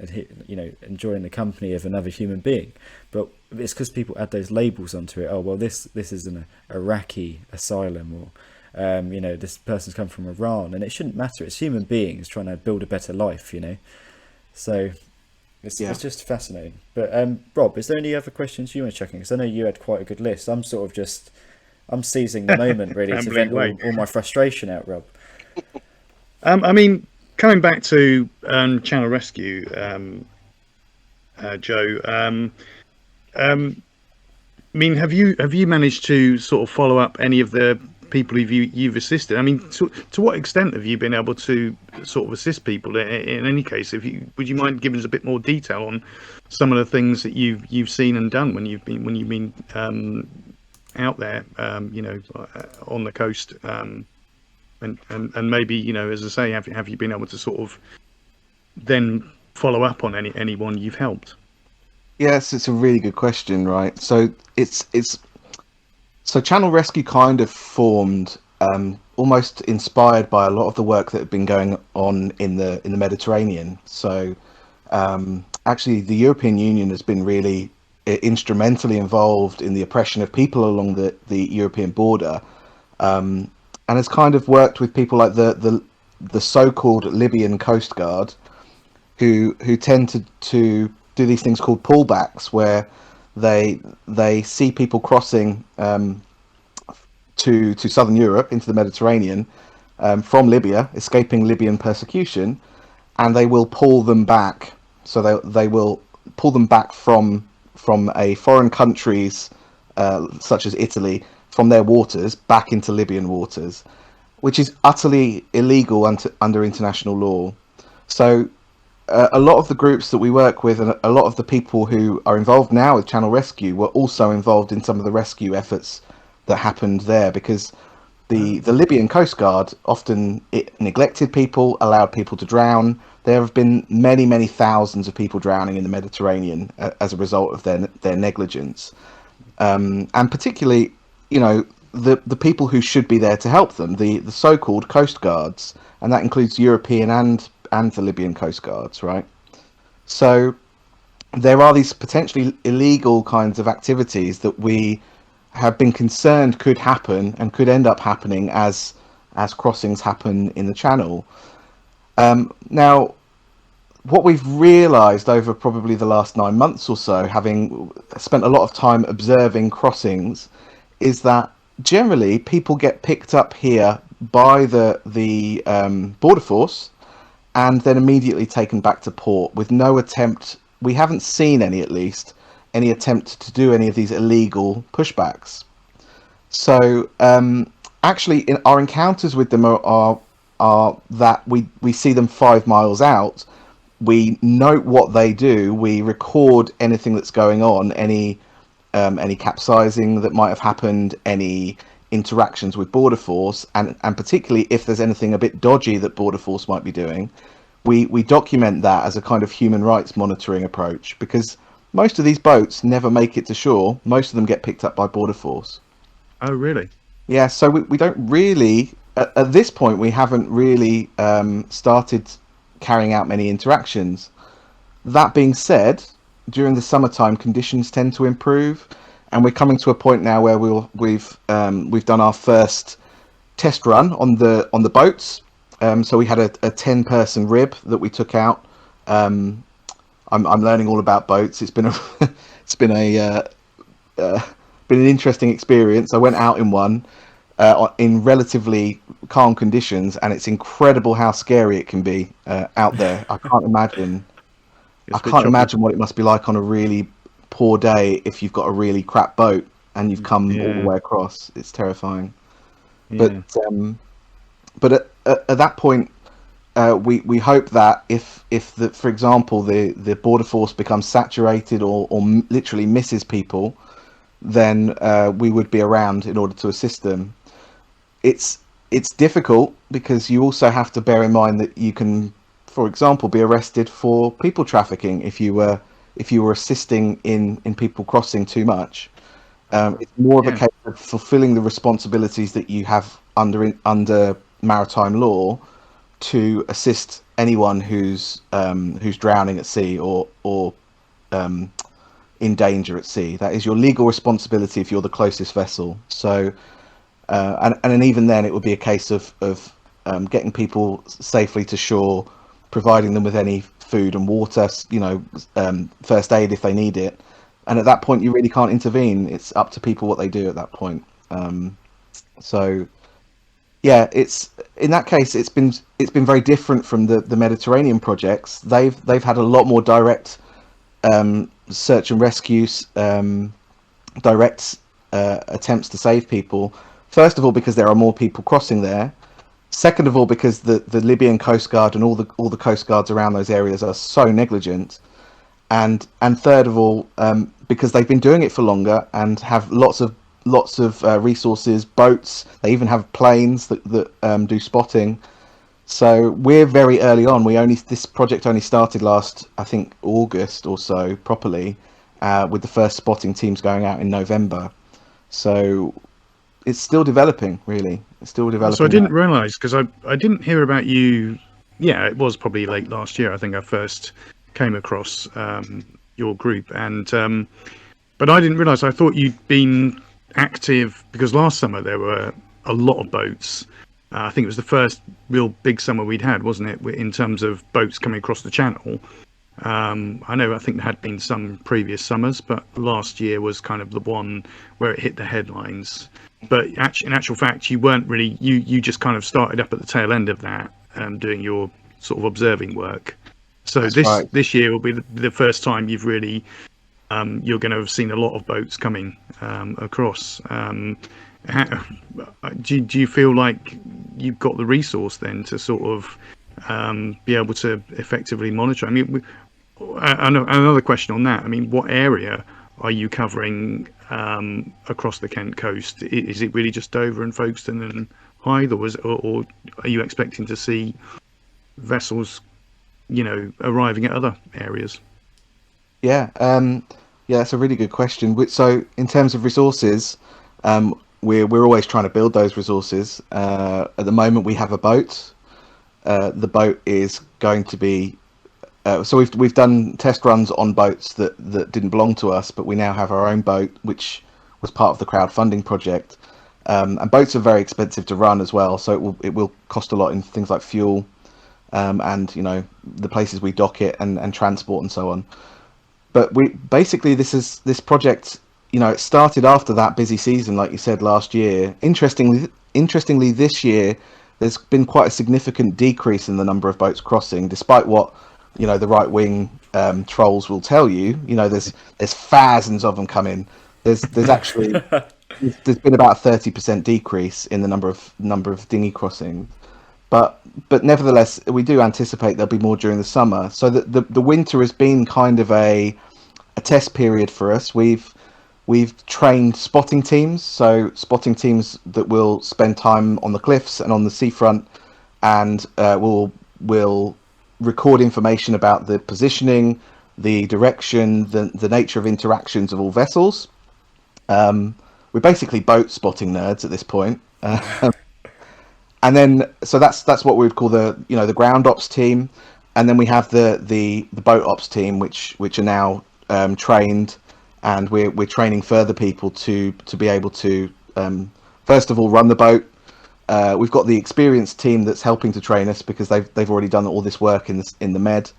enjoying the company of another human being. But it's because people add those labels onto it. Oh, well, this is an Iraqi asylum, or, this person's come from Iran. And it shouldn't matter. It's human beings trying to build a better life, So... Yeah. It's just fascinating. But Rob, is there any other questions you were checking? Because I know you had quite a good list. I'm seizing the moment really to Rambling vent away. all my frustration out, Rob. I mean, coming back to Channel Rescue, Joe. I mean, have you managed to sort of follow up any of the people you've assisted? I mean, to what extent have you been able to sort of assist people? In any case, if you would you mind giving us a bit more detail on some of the things that you've seen and done when you've been out there, on the coast, and maybe, as I say, have you been able to sort of then follow up on anyone you've helped? Yes, it's a really good question, right? So so Channel Rescue kind of formed almost inspired by a lot of the work that had been going on in the Mediterranean. So actually, the European Union has been really instrumentally involved in the oppression of people along the European border, and has kind of worked with people like the so-called Libyan Coast Guard, who tend to do these things called pullbacks, where they see people crossing to southern Europe into the Mediterranean from Libya, escaping Libyan persecution, and they will pull them back. So they will pull them back from a foreign countries such as Italy, from their waters back into Libyan waters, which is utterly illegal under international law. So a lot of the groups that we work with and a lot of the people who are involved now with Channel Rescue were also involved in some of the rescue efforts that happened there, because the Libyan Coast Guard often it neglected people, allowed people to drown. There have been many thousands of people drowning in the Mediterranean as a result of their negligence, and particularly, the people who should be there to help them, the so-called coast guards, and that includes European and the Libyan coast guards, right? So there are these potentially illegal kinds of activities that we have been concerned could happen and could end up happening as crossings happen in the channel. Now, what we've realised over probably the last 9 months or so, having spent a lot of time observing crossings, is that generally people get picked up here by the border force and then immediately taken back to port with no attempt. We haven't seen any, at least, any attempt to do any of these illegal pushbacks. So actually, in our encounters with them are that we see them 5 miles out. We note what they do. We record anything that's going on, any capsizing that might have happened, any interactions with border force, and particularly if there's anything a bit dodgy that border force might be doing, we document that as a kind of human rights monitoring approach, because most of these boats never make it to shore. Most of them get picked up by border force. Oh, really? Yeah, so we don't really at this point we haven't really started carrying out many interactions. That being said, during the summertime conditions tend to improve, and we're coming to a point now where we've done our first test run on the boats. So we had a 10-person rib that we took out. I'm learning all about boats. It's been an interesting experience. I went out in one in relatively calm conditions, and it's incredible how scary it can be out there. I can't imagine. I It's a bit can't choppy. imagine what it must be like on a really poor day if you've got a really crap boat and you've come all the Yeah, way across. It's terrifying. But yeah, at that point, we hope that if for example the border force becomes saturated or literally misses people, then we would be around in order to assist them. It's difficult because you also have to bear in mind that you can, for example, be arrested for people trafficking if you were assisting in people crossing too much. It's more of a yeah. case of fulfilling the responsibilities that you have under maritime law to assist anyone who's drowning at sea or in danger at sea. That is your legal responsibility if you're the closest vessel. So and then even then, it would be a case of getting people safely to shore, providing them with any food and water, first aid if they need it. And at that point, you really can't intervene. It's up to people what they do at that point. So yeah, it's in that case, it's been very different from the Mediterranean projects. They've had a lot more direct search and rescues, direct attempts to save people. First of all, because there are more people crossing there. Second of all, because the Libyan Coast Guard and all the coast guards around those areas are so negligent. And third of all, because they've been doing it for longer and have lots of resources, boats. They even have planes that do spotting. So we're very early on. This project only started last, I think, August or so properly, with the first spotting teams going out in November. So it's still developing, really. It's still developing. So I didn't realise, because I didn't hear about you. Yeah, it was probably late last year. I think I first came across your group, and but I didn't realise. I thought you'd been active because last summer there were a lot of boats. I think it was the first real big summer we'd had, wasn't it, in terms of boats coming across the channel. I think there had been some previous summers, but last year was kind of the one where it hit the headlines. But in actual fact, you weren't really, you just kind of started up at the tail end of that, doing your sort of observing work. So this year will be the first time you've really, you're going to have seen a lot of boats coming across. Do you feel like you've got the resource then to sort of be able to effectively monitor? I mean, another question on that. I mean, what area are you covering across the Kent coast? Is it really just Dover and Folkestone and Hythe, or are you expecting to see vessels, arriving at other areas? Yeah, that's a really good question. So in terms of resources, we're always trying to build those resources. At the moment, we have a boat. The boat is going to be. So we've done test runs on boats that didn't belong to us, but we now have our own boat, which was part of the crowdfunding project. And boats are very expensive to run as well, so it will cost a lot in things like fuel, and the places we dock it and transport and so on. But this project, it started after that busy season, like you said, last year. Interestingly, this year there's been quite a significant decrease in the number of boats crossing, despite what the right wing trolls will tell you. There's thousands of them coming. There's actually there's been about a 30% decrease in the number of dinghy crossings. But nevertheless, we do anticipate there'll be more during the summer. So the winter has been kind of a test period for us. We've trained spotting teams, so spotting teams that will spend time on the cliffs and on the seafront, and will record information about the positioning, the direction, the nature of interactions of all vessels. We're basically boat spotting nerds at this point. And then, so that's what we would call the ground ops team, and then we have the boat ops team, which are now trained, and we're training further people to be able to first of all run the boat. We've got the experienced team that's helping to train us because they've already done all this work in the Med.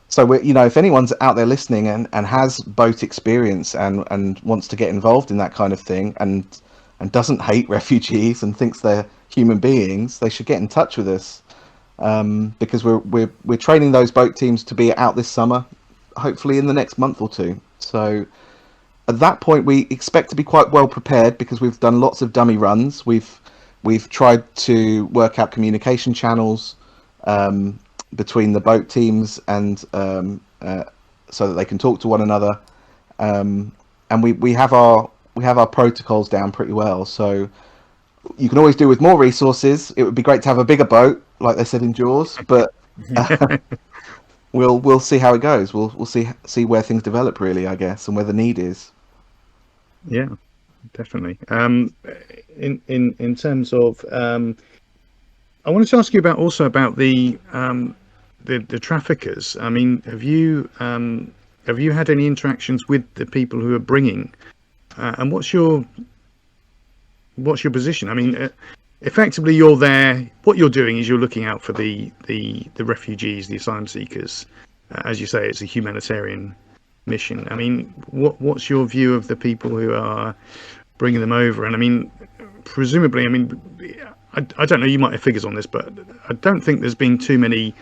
So if anyone's out there listening and has boat experience and wants to get involved in that kind of thing and doesn't hate refugees and thinks they're human beings, they should get in touch with us, because we're training those boat teams to be out this summer, hopefully in the next month or two. So at that point, we expect to be quite well prepared because we've done lots of dummy runs. We've tried to work out communication channels between the boat teams and so that they can talk to one another. And we have our protocols down pretty well. So you can always do with more resources. It would be great to have a bigger boat, like they said in Jaws, but we'll see how it goes. We'll see where things develop, really, I guess, and where the need is. Yeah, definitely. In terms of, I wanted to ask you about the traffickers. I mean, have you had any interactions with the people who are bringing? And what's your position? I mean, effectively you're there. What you're doing is you're looking out for the refugees, the asylum seekers. As you say, it's a humanitarian mission. I mean, what's your view of the people who are bringing them over? And I mean, presumably, I mean, I don't know. You might have figures on this, but I don't think there's been too many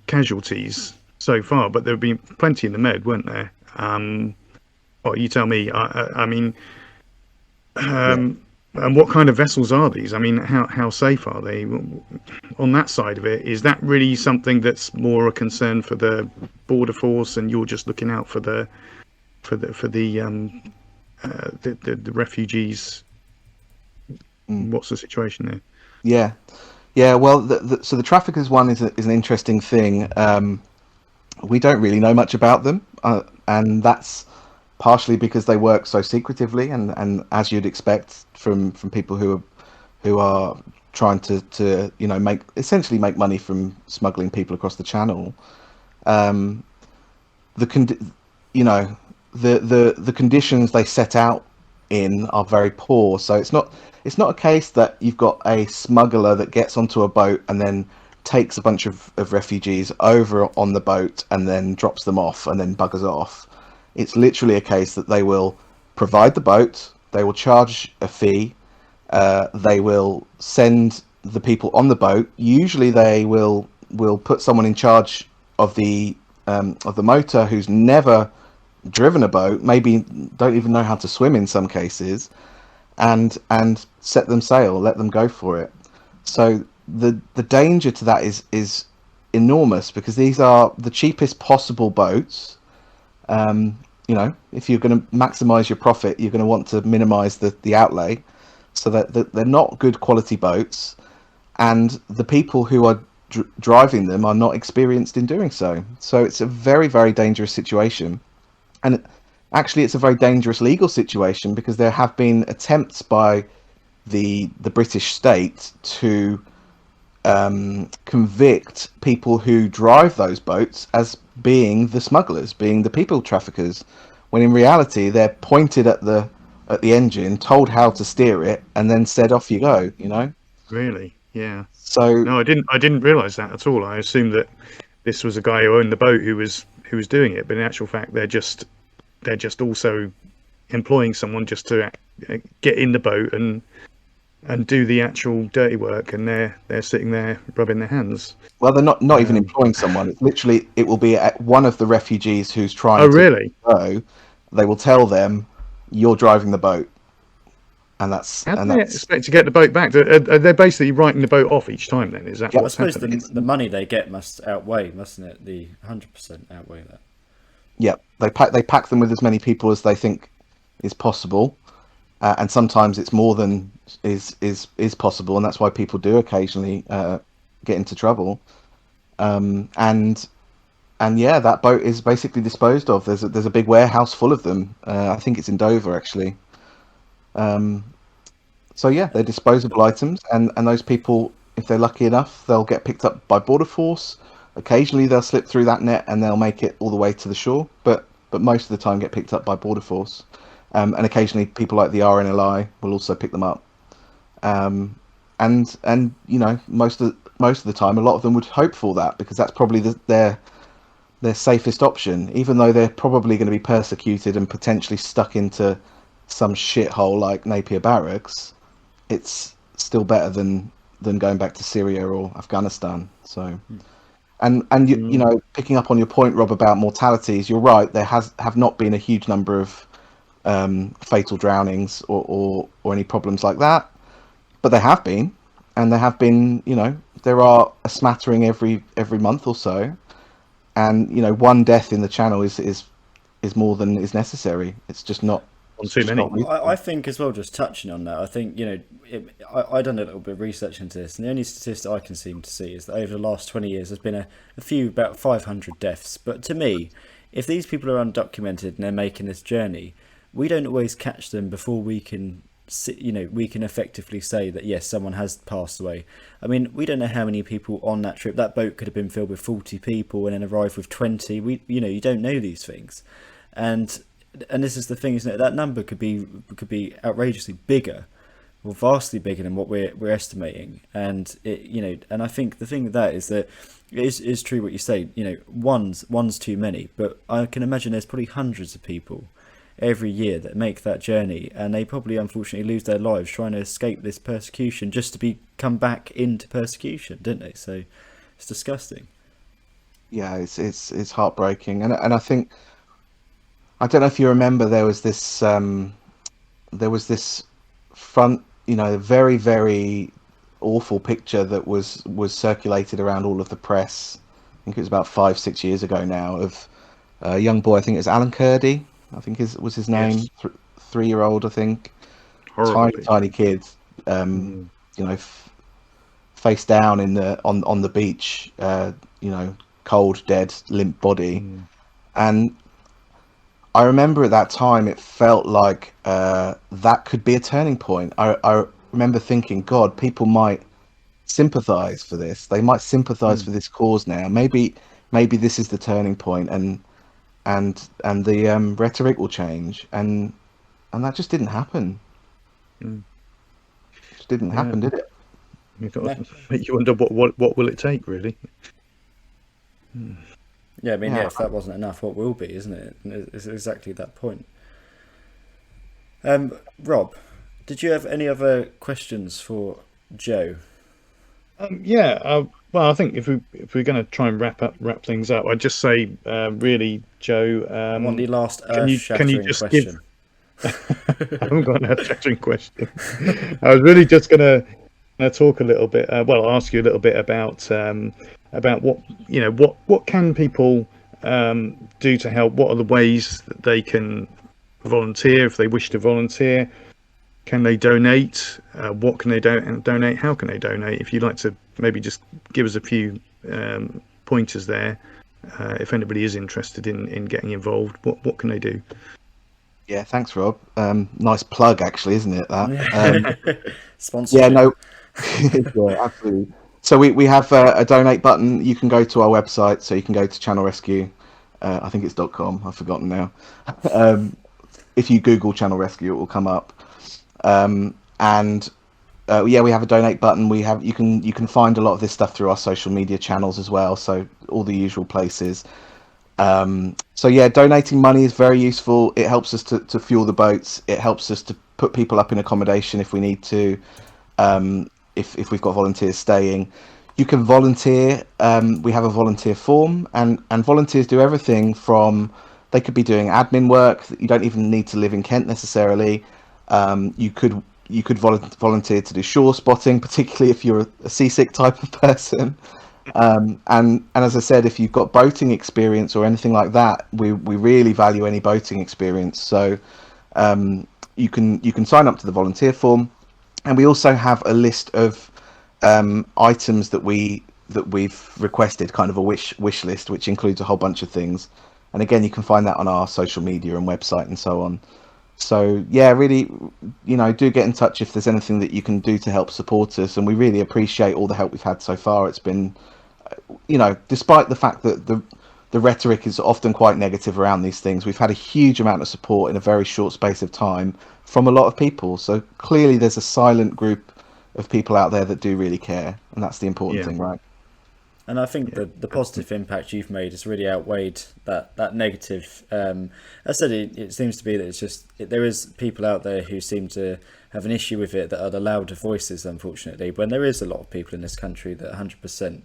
casualties so far. But there have been plenty in the Med, weren't there? Well, you tell me. I mean, and what kind of vessels are these? I mean, how safe are they? On that side of it, is that really something that's more a concern for the border force, and you're just looking out for the refugees? What's the situation there? Yeah. Well, so the traffickers one is an interesting thing. We don't really know much about them, and that's partially because they work so secretively, and as you'd expect from people who are trying to essentially make money from smuggling people across the channel. The conditions they set out in are very poor. So it's not a case that you've got a smuggler that gets onto a boat and then takes a bunch of refugees over on the boat and then drops them off and then buggers off. It's literally a case that they will provide the boat, they will charge a fee, they will send the people on the boat. Usually they will put someone in charge of the motor who's never driven a boat, maybe don't even know how to swim in some cases, and set them sail, let them go for it. So the danger to that is enormous, because these are the cheapest possible boats. If you're going to maximize your profit, you're going to want to minimize the outlay, so that they're not good quality boats, and the people who are driving them are not experienced in doing so. So it's a very, very dangerous situation. And actually, it's a very dangerous legal situation, because there have been attempts by the British state to convict people who drive those boats as being the smugglers, being the people traffickers, when in reality they're pointed at the engine, told how to steer it, and then said off you go. Really? Yeah. So no, I didn't realise that at all. I assumed that this was a guy who owned the boat who was doing it, but in actual fact they're just also employing someone just to get in the boat and do the actual dirty work, and they're sitting there rubbing their hands. Well, they're not even employing someone. It's literally, it will be at one of the refugees who's trying Oh, to really? go. They will tell them, you're driving the boat. And that's... How do they expect to get the boat back? Are they basically writing the boat off each time then? Is that what's I suppose happening? the money they get must outweigh, mustn't it? The 100% outweigh that. Yeah, they pack them with as many people as they think is possible. And sometimes it's more than is possible, and that's why people do occasionally get into trouble. And yeah, that boat is basically disposed of. There's a big warehouse full of them. I think it's in Dover, actually. So yeah, they're disposable items, and those people, if they're lucky enough, they'll get picked up by border force. Occasionally they'll slip through that net and they'll make it all the way to the shore, but most of the time get picked up by border force. And occasionally people like the RNLI will also pick them up. And most of the time, a lot of them would hope for that, because that's probably their safest option, even though they're probably going to be persecuted and potentially stuck into some shithole like Napier Barracks. It's still better than going back to Syria or Afghanistan. So, and picking up on your point, Rob, about mortalities, you're right. There have not been a huge number of fatal drownings or any problems like that, but there have been, and there have been. There are a smattering every month or so, and one death in the channel is more than is necessary. It's just not too many. I think as well, just touching on that, I think I done a little bit of research into this, and the only statistic I can seem to see is that over the last 20 years there's been a few, about 500 deaths. But to me, if these people are undocumented and they're making this journey, we don't always catch them before we can effectively say that yes, someone has passed away. I mean, we don't know how many people on that trip. That boat could have been filled with 40 people and then arrived with 20. You don't know these things, and this is the thing, isn't it? That number could be outrageously bigger, well, vastly bigger than what we're estimating. And and I think the thing with that is that it is true what you say. One's too many, but I can imagine there's probably hundreds of people every year that make that journey, and they probably unfortunately lose their lives trying to escape this persecution just to come back into persecution, don't they? So it's disgusting. Yeah, it's heartbreaking, and I think, I don't know if you remember, there was this front, very, very awful picture that was circulated around all of the press. I think it was about 5, 6 years ago now, of a young boy. I think it was Alan Kurdi. I think was his name. Yes. 3-year-old, I think. Horrible Tiny, picture. tiny kid. Mm. Face down on the beach. Cold, dead, limp body. Mm. And I remember at that time it felt like that could be a turning point. I remember thinking, God, people might sympathize for this. They might sympathize for this cause now. Maybe this is the turning point, and the rhetoric will change. And that just didn't happen. Mm. Just didn't Yeah. happen, did it? You've got to make you wonder what will it take, really. Yeah, I mean, Yeah. if that wasn't enough, what will be, isn't it? It's exactly that point. Rob, did you have any other questions for Joe? Well, I think if we're going to try and wrap things up, I'd just say, really, Joe, I want the last can you earth-shattering just question. I haven't got an earth-shattering question. I was really just going to talk a little bit. Ask you a little bit about what can people do to help. What are the ways that they can volunteer if they wish to volunteer? Can they donate? What can they donate? How can they donate? If you'd like to maybe just give us a few pointers there, if anybody is interested in getting involved, what can they do? Yeah, thanks, Rob. Nice plug, actually, isn't it? That. Sponsorship. Yeah, no, yeah, absolutely. So we have a donate button. You can go to our website, so you can go to Channel Rescue. I think it's .com. I've forgotten now. If you Google Channel Rescue, it will come up. And we have a donate button. You can find a lot of this stuff through our social media channels as well. So all the usual places. Donating money is very useful. It helps us to fuel the boats. It helps us to put people up in accommodation if we need to. If we've got volunteers staying, you can volunteer. We have a volunteer form, and volunteers do everything from, they could be doing admin work. You don't even need to live in Kent necessarily. You could volunteer to do shore spotting, particularly if you're a seasick type of person. And as I said, if you've got boating experience or anything like that, we really value any boating experience. So you can sign up to the volunteer form, and we also have a list of items that we've requested, kind of a wish list, which includes a whole bunch of things. And again, you can find that on our social media and website and so on. So yeah, really, do get in touch if there's anything that you can do to help support us. And we really appreciate all the help we've had so far. It's been, despite the fact that the rhetoric is often quite negative around these things, we've had a huge amount of support in a very short space of time from a lot of people. So clearly there's a silent group of people out there that do really care. And that's the important thing, right? And I think the positive impact you've made has really outweighed that negative. As I said, it seems to be that it's just there is people out there who seem to have an issue with it that are the louder voices, unfortunately. When there is a lot of people in this country that 100%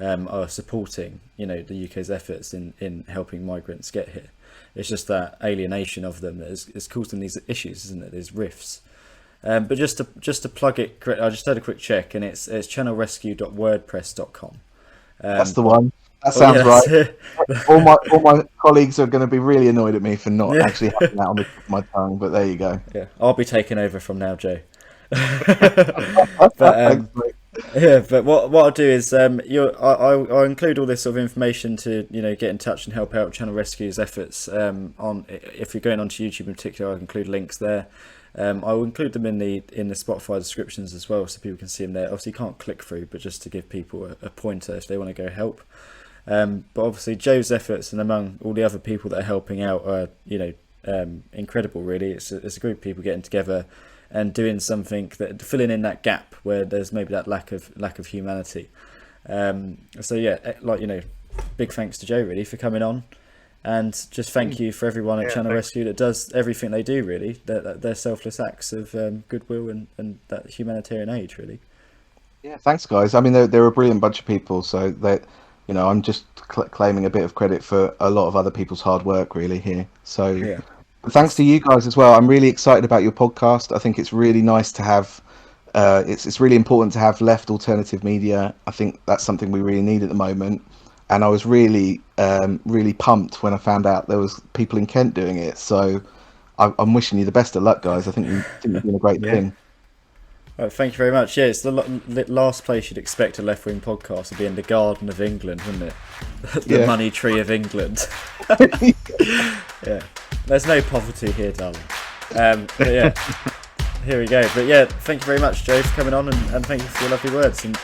are supporting, the UK's efforts in helping migrants get here. It's just that alienation of them that is causing these issues, isn't it? There's rifts. But just to plug it, I just had a quick check, and it's channelrescue.wordpress.com. That's the one. That sounds right. all my colleagues are going to be really annoyed at me for not actually having that on the tip of my tongue, but there you go. Yeah, I'll be taking over from now, Joe. But what I'll do is I'll include all this sort of information to get in touch and help out Channel Rescue's efforts. If you're going onto YouTube in particular, I'll include links there. I will include them in the Spotify descriptions as well, so people can see them there. Obviously, you can't click through, but just to give people a pointer if they want to go help. But obviously, Joe's efforts and among all the other people that are helping out are incredible. Really, it's a group of people getting together and doing something that filling in that gap where there's maybe that lack of humanity. So yeah, like, you know, big thanks to Joe really for coming on, and just thank you for everyone at Channel Rescue that does everything they do, really. They're selfless acts of goodwill and that humanitarian aid, really. Yeah, thanks guys. I mean, they're a brilliant bunch of people, so that, you know, I'm just claiming a bit of credit for a lot of other people's hard work really here. So Yeah. thanks to you guys as well. I'm really excited about your podcast. I think it's really nice to have it's really important to have left alternative media. I think that's something we really need at the moment. And I was really really pumped when I found out there was people in Kent doing it. So I'm wishing you the best of luck, guys. I think you're doing a great thing. Right, thank you very much. Yeah, it's the last place you'd expect a left-wing podcast to be, in the Garden of England, wouldn't it? The money tree of England. Yeah, there's no poverty here, darling. But yeah, here we go. But yeah, thank you very much, Joe, for coming on, and thank you for your lovely words. And